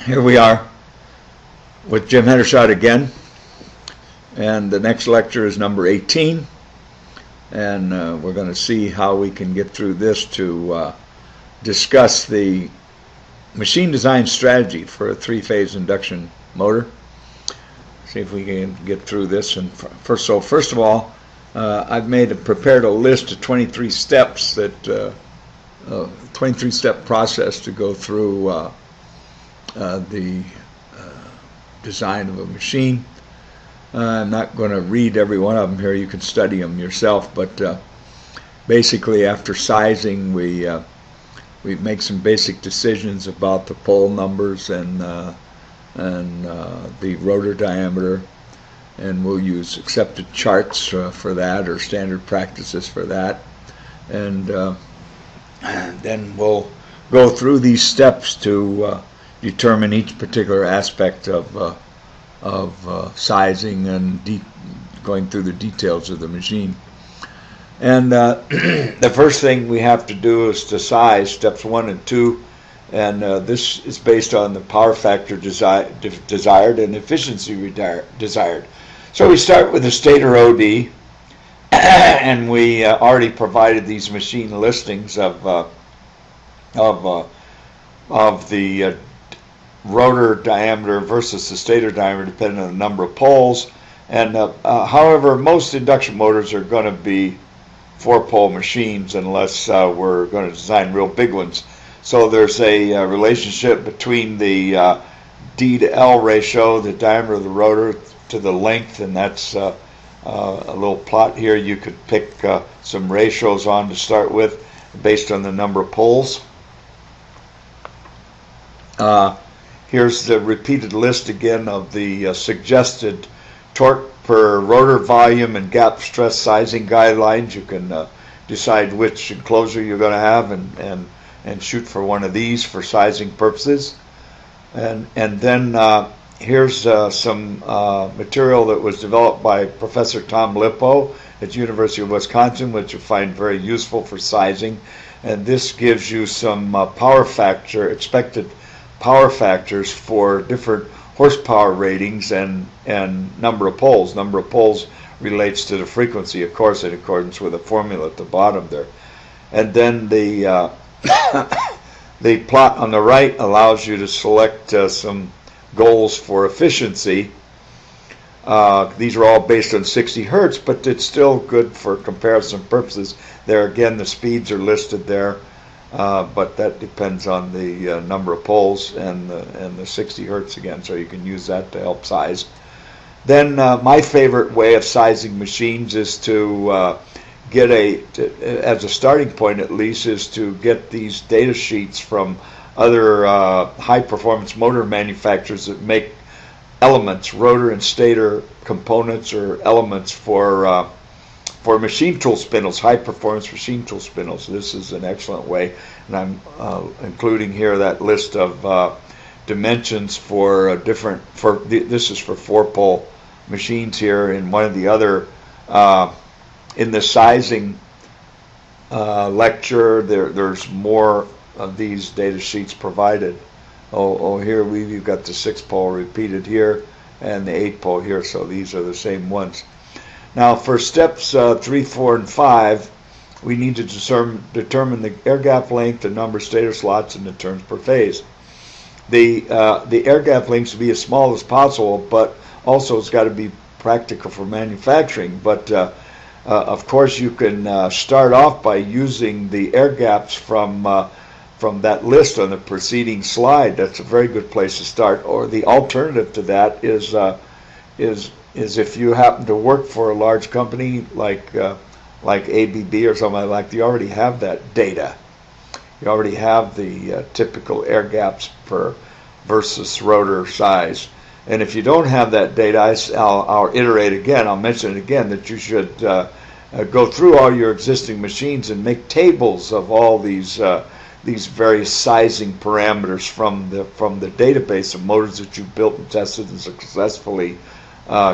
Here we are with Jim Hendershot again, and the next lecture is number 18, and we're going to see how we can get through this to discuss the machine design strategy for a three-phase induction motor. See if we can get through this. And first of all, I've prepared a list of 23 steps that 23-step process to go through the design of a machine. I'm not going to read every one of them here. You can study them yourself. But basically, after sizing, we make some basic decisions about the pole numbers and the rotor diameter, and we'll use accepted charts for that, or standard practices for that, and then we'll go through these steps to determine each particular aspect of sizing and going through the details of the machine. And the first thing we have to do is to size steps 1 and 2, and this is based on the power factor desired and efficiency desired. So we start with the stator OD, and we already provided these machine listings of the rotor diameter versus the stator diameter depending on the number of poles. And however, most induction motors are going to be 4-pole machines unless we're going to design real big ones. So there's a relationship between the D to L ratio, the diameter of the rotor to the length, and that's a little plot here. You could pick some ratios on to start with based on the number of poles. Here's the repeated list again of the suggested torque per rotor volume and gap stress sizing guidelines. You can decide which enclosure you're going to have and shoot for one of these for sizing purposes. And then here's some material that was developed by Professor Tom Lippo at the University of Wisconsin, which you find very useful for sizing. And this gives you some expected power factors for different horsepower ratings and number of poles. Number of poles relates to the frequency, of course, in accordance with the formula at the bottom there. And then the the plot on the right allows you to select some goals for efficiency. These are all based on 60 hertz, but it's still good for comparison purposes. There again, the speeds are listed there. But that depends on the number of poles and the 60 hertz again, so you can use that to help size. Then my favorite way of sizing machines is to get as a starting point at least, is to get these data sheets from other high-performance motor manufacturers that make elements, rotor and stator components or elements for machine tool spindles, high-performance machine tool spindles. This is an excellent way, and I'm including here that list of dimensions for this is for 4-pole machines here. In one of the other, in the sizing lecture, there's more of these data sheets provided. Here we've got the 6-pole repeated here and the 8-pole here, so these are the same ones. Now for steps 3, 4, and 5, we need to determine the air gap length, the number of stator slots, and the turns per phase. The air gap lengths to be as small as possible, but also it's got to be practical for manufacturing. But of course, you can start off by using the air gaps from that list on the preceding slide. That's a very good place to start. Or the alternative to that is if you happen to work for a large company like ABB or something like that, you already have that data. You already have the typical air gaps per versus rotor size. And if you don't have that data, I'll iterate again. I'll mention it again that you should go through all your existing machines and make tables of all these various sizing parameters from the database of motors that you've built and tested and successfully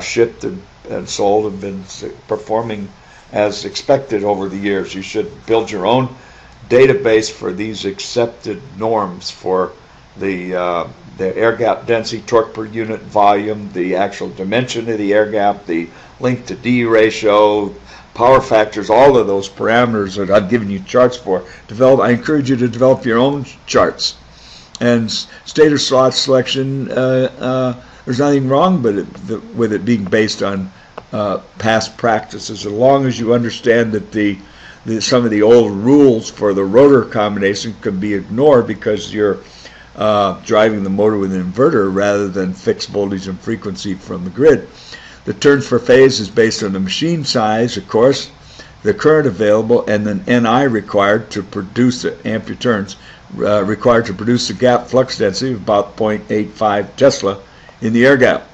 shipped and sold and been performing as expected over the years. You should build your own database for these accepted norms for the the air gap density, torque per unit volume, the actual dimension of the air gap, the length to D ratio, power factors, all of those parameters that I've given you charts for. I encourage you to develop your own charts. And stator slot selection, there's nothing wrong with it being based on past practices, as long as you understand that some of the old rules for the rotor combination can be ignored because you're driving the motor with an inverter rather than fixed voltage and frequency from the grid. The turns per phase is based on the machine size, of course, the current available, and then NI required to produce the ampere turns required to produce the gap flux density of about 0.85 Tesla in the air gap.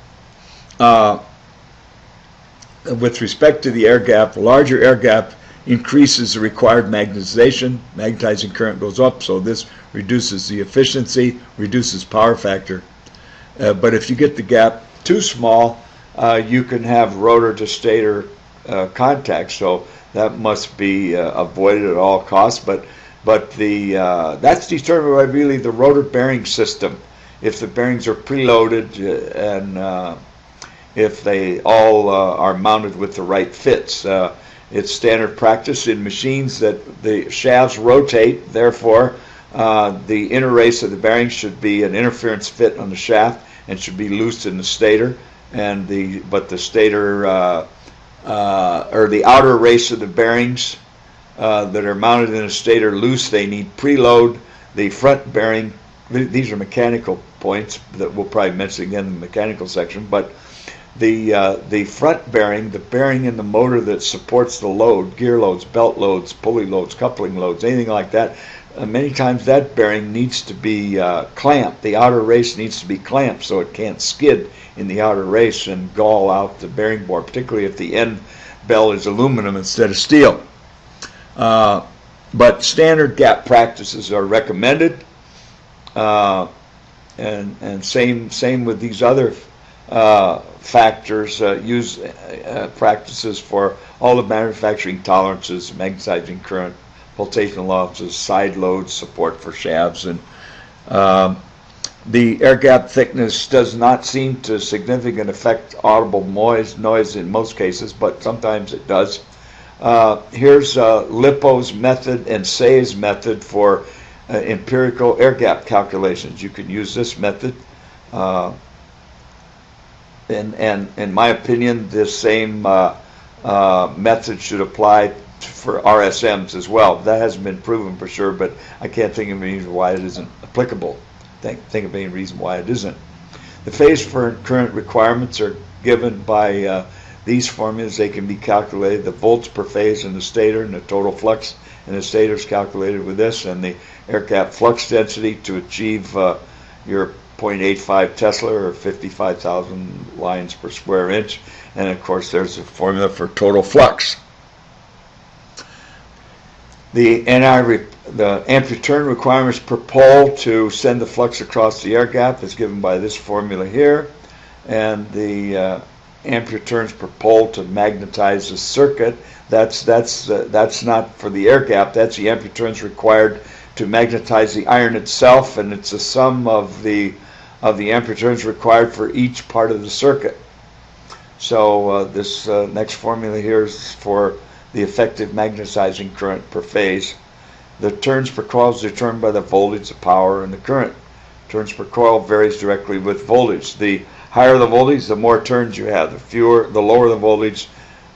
With respect to the air gap, the larger air gap increases the required magnetization. Magnetizing current goes up, so this reduces the efficiency, reduces power factor. But if you get the gap too small, you can have rotor to stator contact, so that must be avoided at all costs. But that's determined by really the rotor bearing system. If the bearings are preloaded and if they all are mounted with the right fits. It's standard practice in machines that the shafts rotate, therefore the inner race of the bearings should be an interference fit on the shaft and should be loose in the stator, but the stator or the outer race of the bearings that are mounted in a stator loose, they need preload. The front bearing, these are mechanical points that we'll probably mention again in the mechanical section, but the front bearing, the bearing in the motor that supports the load, gear loads, belt loads, pulley loads, coupling loads, anything like that, many times that bearing needs to be clamped. The outer race needs to be clamped so it can't skid in the outer race and gall out the bearing bore, particularly if the end bell is aluminum instead of steel. But standard gap practices are recommended, and same with these other factors. Use practices for all the manufacturing tolerances, magnetizing current, pulsational losses, side loads, support for shafts, and the air gap thickness does not seem to significantly affect audible noise in most cases, but sometimes it does. Here's Lippo's method and Say's method for empirical air gap calculations. You can use this method. And in my opinion, this same method should apply for RSMs as well. That hasn't been proven for sure, but I can't think of any reason why it isn't applicable. Think of any reason why it isn't. The phase current requirements are given by these formulas. They can be calculated. The volts per phase in the stator and the total flux in the stator is calculated with this, and the air gap flux density to achieve your 0.85 Tesla or 55,000 lines per square inch. And of course there's a formula for total flux. The ampere turn requirements per pole to send the flux across the air gap is given by this formula here, and the ampere turns per pole to magnetize the circuit, that's not for the air gap, that's the ampere turns required to magnetize the iron itself, and it's a sum of the ampere turns required for each part of the circuit. So this next formula here is for the effective magnetizing current per phase. The turns per coil is determined by the voltage, the power, and the current. Turns per coil varies directly with voltage. The higher the voltage, the more turns you have. The lower the voltage,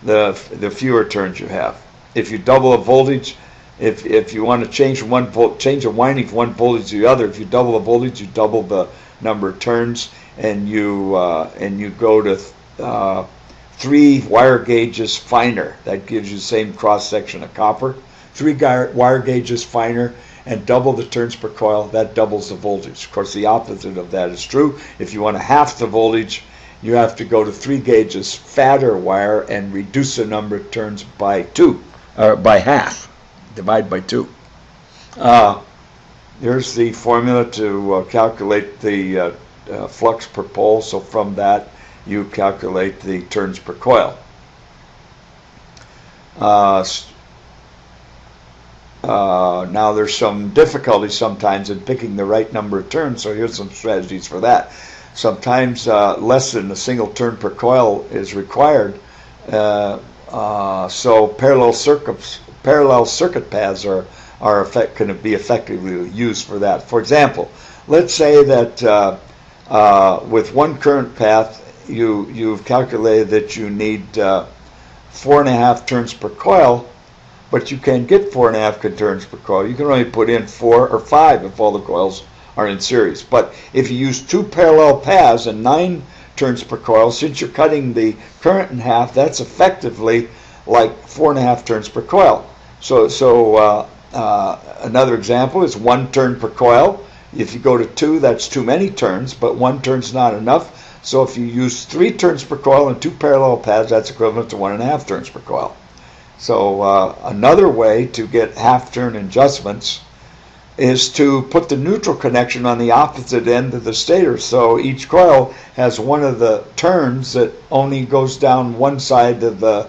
the fewer turns you have. If you double a voltage, if you want to change a winding from one voltage to the other, if you double the voltage, you double the number of turns, and you go to 3 wire gauges finer. That gives you the same cross section of copper. 3 wire gauges finer and double the turns per coil. That doubles the voltage. Of course, the opposite of that is true. If you want to half the voltage, you have to go to 3 gauges fatter wire and reduce the number of turns by 2, or by half. Divide by 2. Here's the formula to calculate the flux per pole. So from that, you calculate the turns per coil. Now there's some difficulty sometimes in picking the right number of turns, so here's some strategies for that. Sometimes less than a single turn per coil is required, so parallel circuit paths can be effectively used for that. For example, let's say that with one current path you've calculated that you need 4.5 turns per coil, but you can't get 4.5 turns per coil. You can only put in 4 or 5 if all the coils are in series. But if you use 2 parallel paths and 9 turns per coil, since you're cutting the current in half, that's effectively like 4.5 turns per coil. So another example is 1 turn per coil. If you go to 2, that's too many turns, but 1 turn's not enough. So if you use 3 turns per coil and 2 parallel paths, that's equivalent to 1.5 turns per coil. So another way to get half-turn adjustments is to put the neutral connection on the opposite end of the stator. So each coil has one of the turns that only goes down one side of the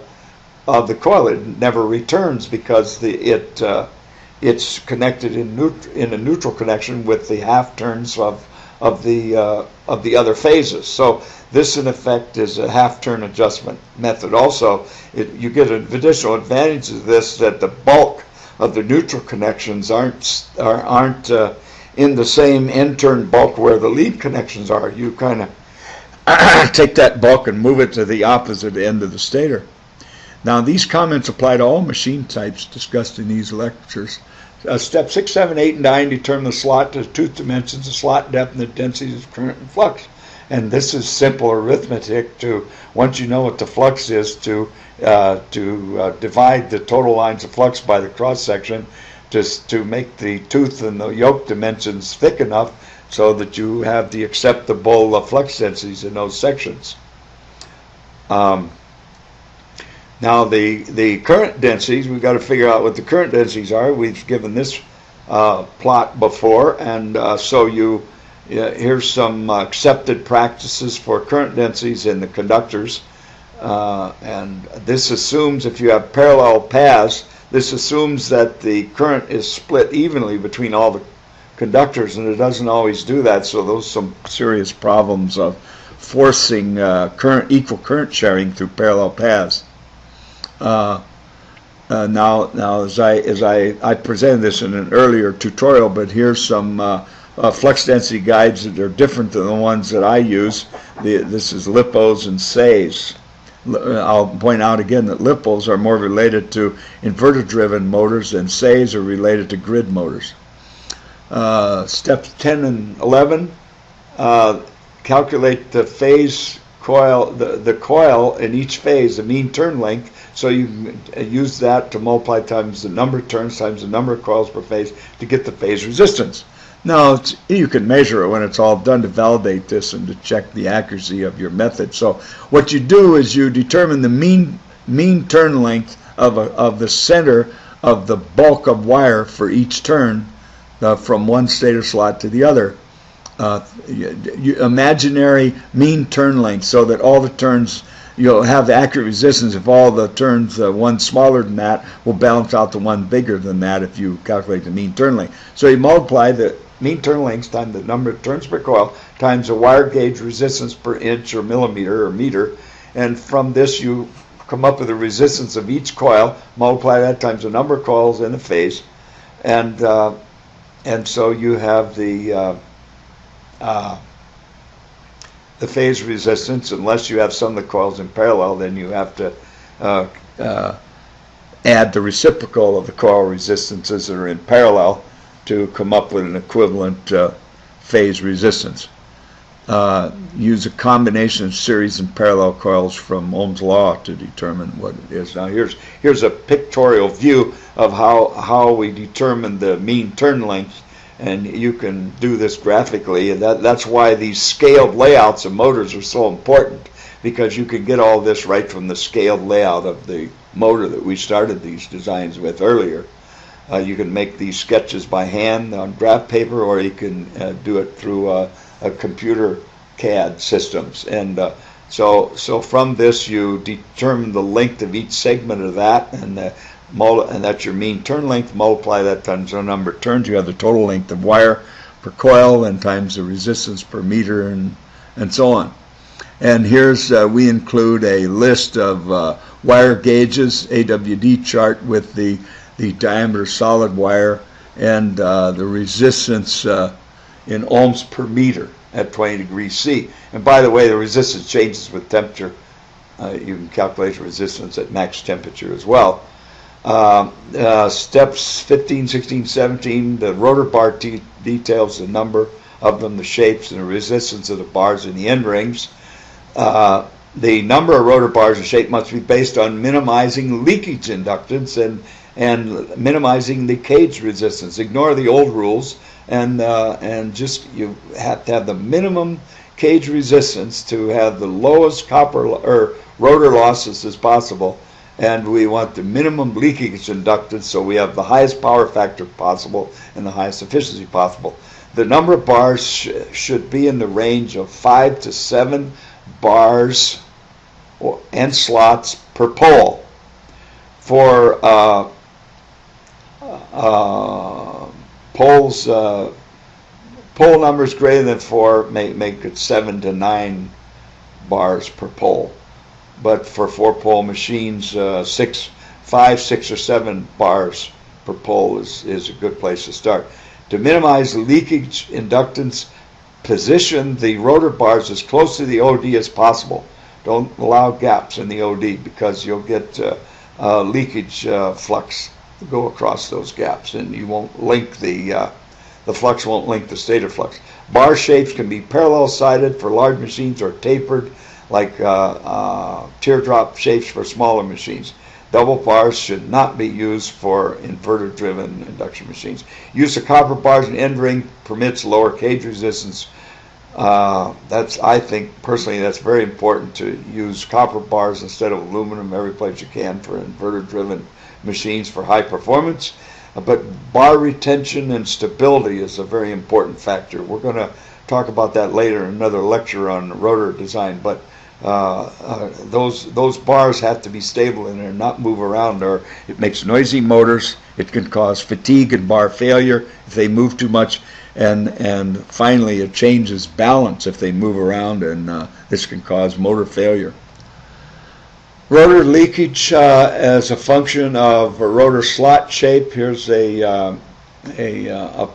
coil. It never returns because it's connected in a neutral connection with the half turns of the other phases. So this, in effect, is a half-turn adjustment method. Also, you get an additional advantage of this, that the bulk of the neutral connections aren't in the same end-turn bulk where the lead connections are. You kind of take that bulk and move it to the opposite end of the stator. Now, these comments apply to all machine types discussed in these lectures. Step 6, 7, 8, and 9 determine the slot to tooth dimensions, the slot depth, and the densities of current and flux. And this is simple arithmetic to, once you know what the flux is, to divide the total lines of flux by the cross section to make the tooth and the yoke dimensions thick enough so that you have the acceptable flux densities in those sections. Now the current densities, we've got to figure out what the current densities are. We've given this plot before, and here's some accepted practices for current densities in the conductors. And this assumes, if you have parallel paths, this assumes that the current is split evenly between all the conductors, and it doesn't always do that, so those are some serious problems of forcing equal current sharing through parallel paths. Now, as I presented this in an earlier tutorial, but here's some flux density guides that are different than the ones that I use. This is LiPos and SAEs. I'll point out again that LiPos are more related to inverter-driven motors, and SAEs are related to grid motors. Steps 10 and 11, calculate the phase coil, the coil in each phase, the mean turn length. So you can use that to multiply times the number of turns times the number of coils per phase to get the phase resistance. Now, you can measure it when it's all done to validate this and to check the accuracy of your method. So what you do is you determine the mean turn length of the center of the bulk of wire for each turn from one stator slot to the other. Imaginary mean turn length, so that all the turns, you'll have the accurate resistance. If all the turns, one smaller than that, will balance out to one bigger than that if you calculate the mean turn length. So you multiply the mean turn length times the number of turns per coil times the wire gauge resistance per inch or millimeter or meter, and from this you come up with the resistance of each coil, multiply that times the number of coils in a phase, and so you have the phase resistance. Unless you have some of the coils in parallel, then you have to add the reciprocal of the coil resistances that are in parallel to come up with an equivalent phase resistance. Use a combination of series and parallel coils from Ohm's law to determine what it is. Now here's a pictorial view of how we determine the mean turn length, and you can do this graphically, and that's why these scaled layouts of motors are so important, because you can get all this right from the scaled layout of the motor that we started these designs with earlier. You can make these sketches by hand on graph paper, or you can do it through a computer CAD systems. And so from this you determine the length of each segment of that, and and that's your mean turn length, multiply that times the number of turns, you have the total length of wire per coil, and times the resistance per meter, and so on. And here's, we include a list of wire gauges, AWD chart with the diameter solid wire and the resistance in ohms per meter at 20 degrees C. And by the way, the resistance changes with temperature. You can calculate the resistance at max temperature as well. Steps 15, 16, 17, the rotor bar details the number of them, the shapes, and the resistance of the bars in the end rings. The number of rotor bars and shape must be based on minimizing leakage inductance and minimizing the cage resistance. Ignore the old rules and just you have to have the minimum cage resistance to have the lowest copper or rotor losses as possible, and we want the minimum leakage inductance so we have the highest power factor possible and the highest efficiency possible. The number of bars should be in the range of 5 to 7 bars and slots per pole. For poles, pole numbers greater than 4 make it 7 to 9 bars per pole. But for 4-pole machines, 5, 6, or 7 bars per pole is a good place to start. To minimize leakage inductance, position the rotor bars as close to the OD as possible. Don't allow gaps in the OD because you'll get leakage flux to go across those gaps, and you won't link the flux won't link the stator flux. Bar shapes can be parallel-sided for large machines or tapered, like teardrop shapes for smaller machines. Double bars should not be used for inverter-driven induction machines. Use of copper bars and end ring permits lower cage resistance. I think personally that's very important to use copper bars instead of aluminum every place you can for inverter-driven machines for high performance. But bar retention and stability is a very important factor. We're going to talk about that later in another lecture on rotor design, but those bars have to be stable and not move around, or it makes noisy motors. It can cause fatigue and bar failure if they move too much, and finally it changes balance if they move around, and this can cause motor failure. Rotor leakage as a function of a rotor slot shape. Here's a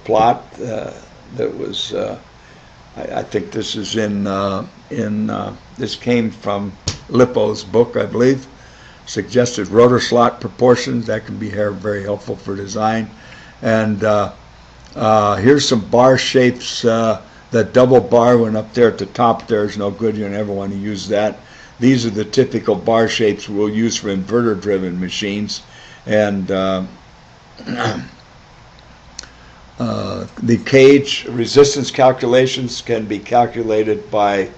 plot that was. I think this is this came from Lippo's book, I believe. Suggested rotor slot proportions. That can be very helpful for design. And here's some bar shapes. That double bar one up there at the top there is no good. You never want to use that. These are the typical bar shapes we'll use for inverter-driven machines. And the cage resistance calculations can be calculated by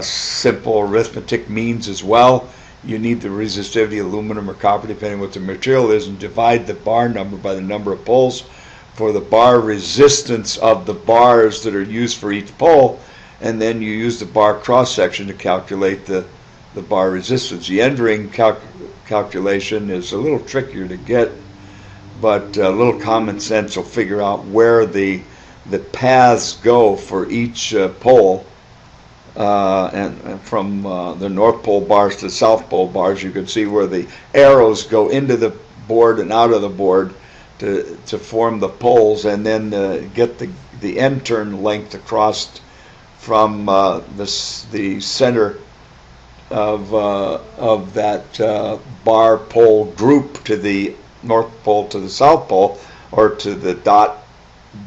simple arithmetic means as well. You need the resistivity of aluminum or copper, depending what the material is, and divide the bar number by the number of poles for the bar resistance of the bars that are used for each pole, and then you use the bar cross-section to calculate the bar resistance. The end ring calculation is a little trickier to get, but a little common sense will figure out where the paths go for each pole, and from the North Pole bars to the South Pole bars, you can see where the arrows go into the board and out of the board to form the poles, and then get the end turn length across from the center of that bar pole group to the North Pole to the South Pole, or to the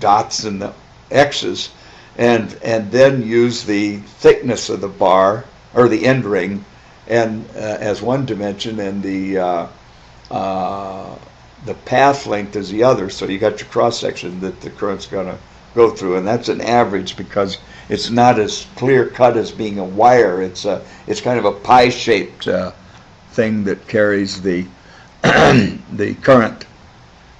dots and the X's, and then use the thickness of the bar or the end ring and as one dimension, and the path length is the other. So you got your cross section that the current's going to go through, and that's an average because it's not as clear cut as being a wire. It's kind of a pie shaped thing that carries the the current.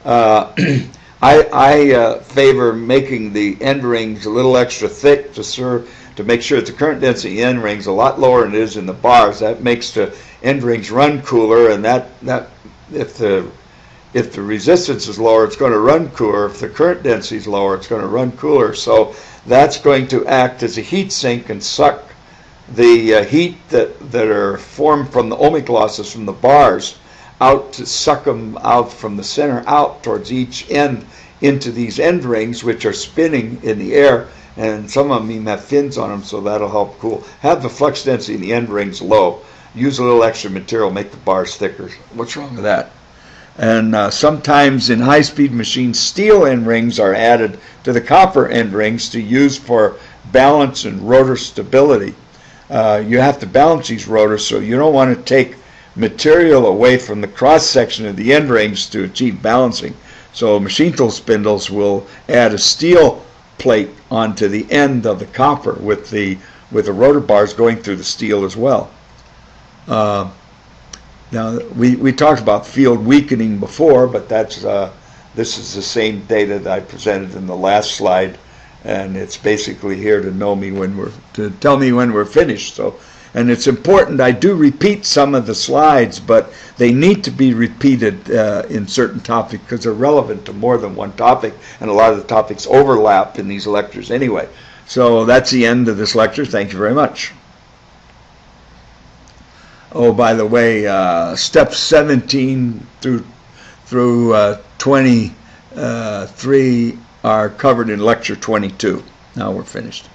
I favor making the end rings a little extra thick to make sure that the current density end rings a lot lower than it is in the bars. That makes the end rings run cooler, and that if the if the resistance is lower, it's going to run cooler. If the current density is lower, it's going to run cooler. So that's going to act as a heat sink and suck the heat that are formed from the ohmic losses from the bars out, to suck them out from the center out towards each end into these end rings, which are spinning in the air, and some of them even have fins on them, so that'll help cool. Have the flux density in the end rings low. Use a little extra material, make the bars thicker. What's wrong with that? And sometimes in high-speed machines, steel end rings are added to the copper end rings to use for balance and rotor stability. You have to balance these rotors, so you don't want to take material away from the cross-section of the end rings to achieve balancing. So machine tool spindles will add a steel plate onto the end of the copper with the rotor bars going through the steel as well. Now we talked about field weakening before, but that's this is the same data that I presented in the last slide, and it's basically here to tell me when we're finished. So, and it's important. I do repeat some of the slides, but they need to be repeated in certain topics because they're relevant to more than one topic, and a lot of the topics overlap in these lectures anyway. So that's the end of this lecture. Thank you very much. Oh, by the way, steps 17 through 23 are covered in lecture 22. Now we're finished.